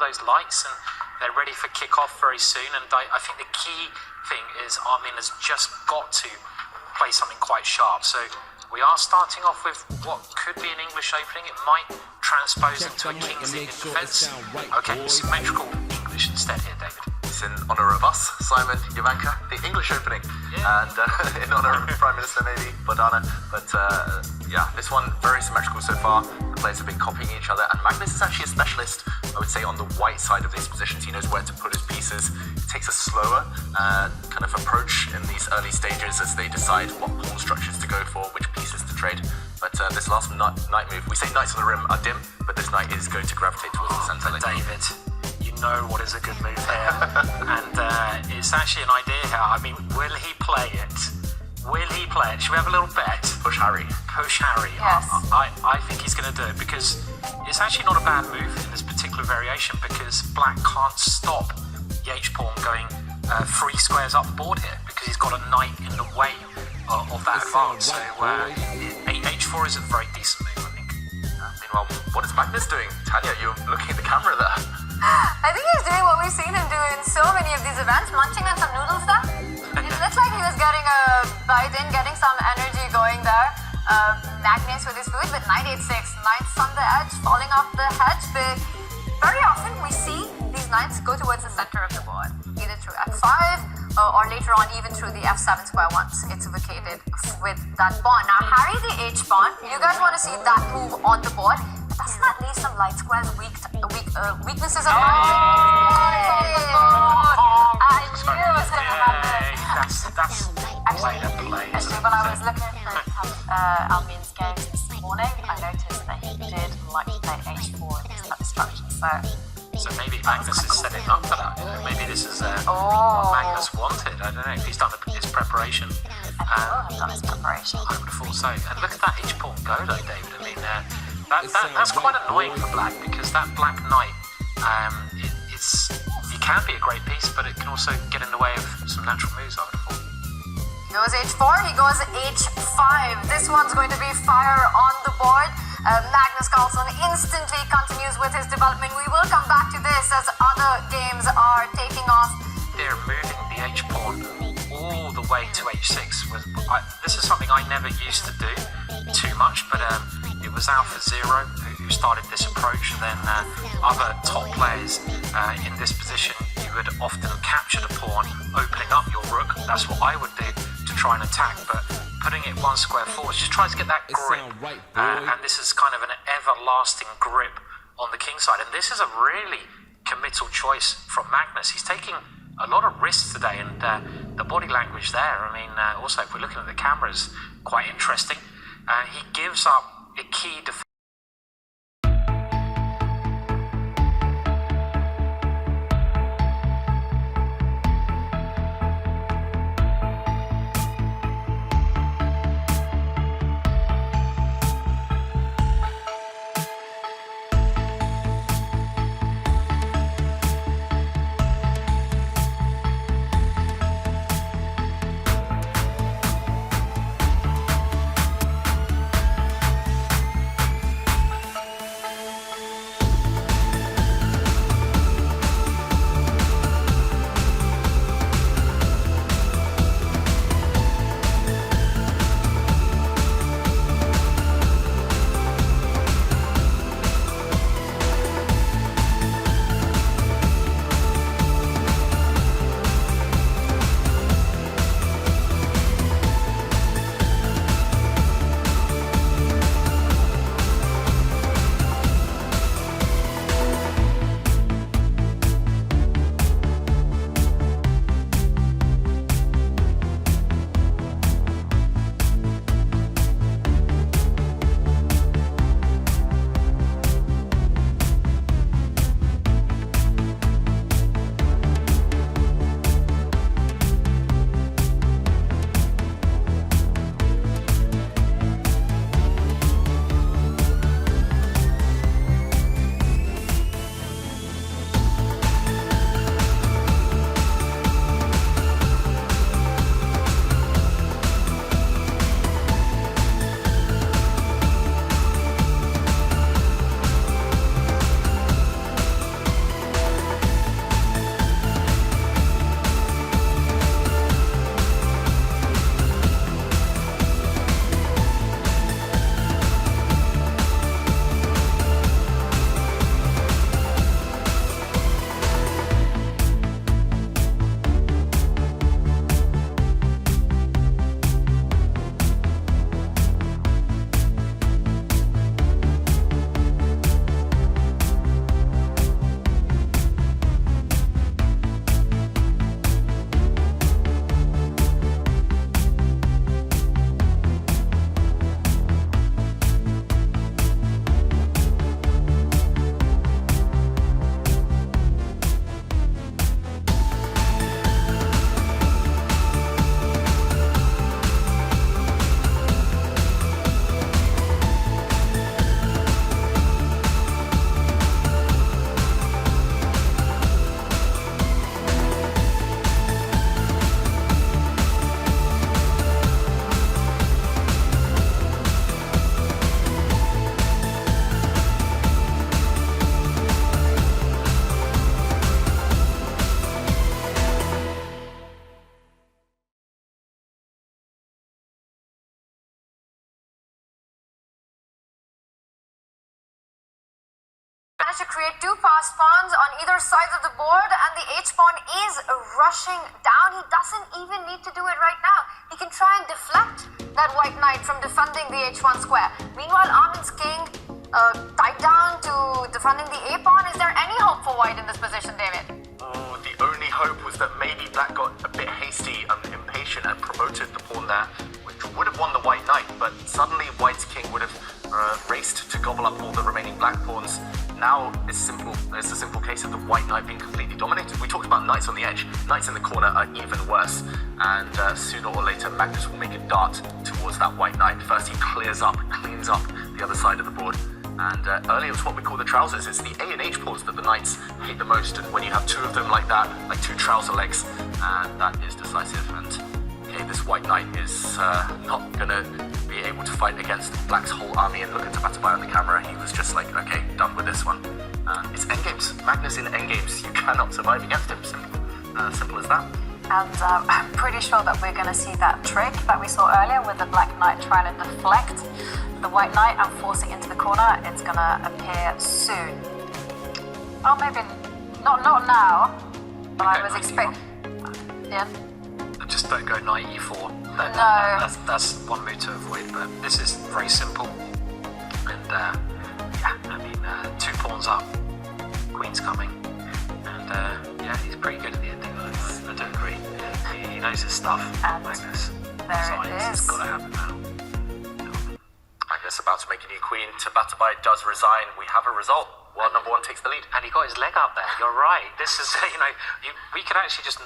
those lights, and they're ready for kick-off very soon. And I think the key thing is Armin has just got to play something quite sharp. So we are starting off with what could be an English opening. It might transpose into a King's League defence. Okay, symmetrical English instead here, David. It's in honour of us, Simon, Ivanka, the English opening, and in honour of Prime Minister maybe, Bardana. But yeah, this one very symmetrical so far. The players have been copying each other, and Magnus is actually a specialist, I would say, on the white side of these positions. He knows where to put his pieces. He takes a slower kind of approach in these early stages as they decide what pawn structures to go for, which pieces to trade. But this last knight move, we say knights on the rim are dim, but this knight is going to gravitate towards the centre lane. David, you know what is a good move here, and it's actually an idea here. I mean, will he play it? Will he play it? Should we have a little bet? Push Harry. Push Harry. Yes. I think he's going to do it, because it's actually not a bad move in this particular variation, because black can't stop the H-pawn going 3 squares up the board here, because he's got a knight in the way of that advance. So H4 is a very decent move, I think. Meanwhile, what is Magnus doing? Tanya, you're looking at the camera there. I think he's doing what we've seen him do in so many of these events, munching on some noodle stuff. It looks like he was getting a bite in, getting some energy going there. Magnus with his food, but knight 8-6, knights on the edge, falling off the hedge. But very often we see these knights go towards the center of the board, either through F5 or later on even through the F7 square once it's vacated with that pawn. Now Harry the H pawn, you guys want to see that move on the board? Doesn't that leave some light squares weaknesses of I knew it was going to happen. That's way to play. Actually, when I was looking at Amin's games this morning, I noticed that he did like to play H4 instead of structure. So maybe Magnus is setting up for that. Maybe this is what Magnus wanted. I don't know if he's done his preparation. Done his preparation. I would have thought so. And look at that H-pawn go though, David. I mean, that's quite annoying for black, because that black knight, it can be a great piece, but it can also get in the way of some natural moves, I would have thought. He goes H4, he goes H5. This one's going to be fire on the board. Magnus Carlsen instantly continues with his development. We will come back to this as other games are taking off. They're moving the H-pawn all the way to H6. This is something I never used to do too much, but it was Alpha Zero who started this approach, and then other top players in this position, you would often capture the pawn, opening up your rook. That's what I would do to try and attack, but putting it 1 square forward just tries to get that grip, and this is kind of an everlasting grip on the king side, and this is a really committal choice from Magnus. He's taking a lot of risks today, and the body language there, I mean, also if we're looking at the cameras, quite interesting. He gives up a key defense. managed to create two passed pawns on either side of the board, and the H pawn is rushing down. He doesn't even need to do it right now. He can try and deflect that white knight from defending the H1 square. Meanwhile, Amin's king tied down to defending the A pawn. Is there any hope for white in this position, David? Oh, the only hope was that maybe black got a bit hasty and impatient and promoted the pawn there, which would have won the white knight, but suddenly white's king would have raced to gobble up all the remaining black pawns. Now it's simple. It's a simple case of the white knight being completely dominated. We talked about knights on the edge. Knights in the corner are even worse. And sooner or later, Magnus will make a dart towards that white knight. First, he cleans up the other side of the board. And earlier, it's what we call the trousers. It's the A and H pawns that the knights hate the most. And when you have two of them like that, like two trouser legs, that is decisive. And okay, this white knight is not gonna be able to fight against black's whole army. And look at Tabatabaei on the camera. He was just like, okay, done with this one. It's endgames. Magnus in endgames. You cannot survive against him. Simple as that. And I'm pretty sure that we're going to see that trick that we saw earlier with the black knight trying to deflect the white knight and forcing into the corner. It's going to appear soon. Oh, maybe not now, but I was expecting. Yeah. Just don't go knight e4. No. That's one move to avoid, but this is very simple. And yeah, I mean, two pawns up, queen's coming, and yeah, he's pretty good at the ending. I do agree. He knows his stuff. And Magnus. there it is. It's got to happen now. Magnus about to make a new queen. Tabatabaei does resign. We have a result. World number one takes the lead. And he got his leg up there. You're right. This is, we can actually just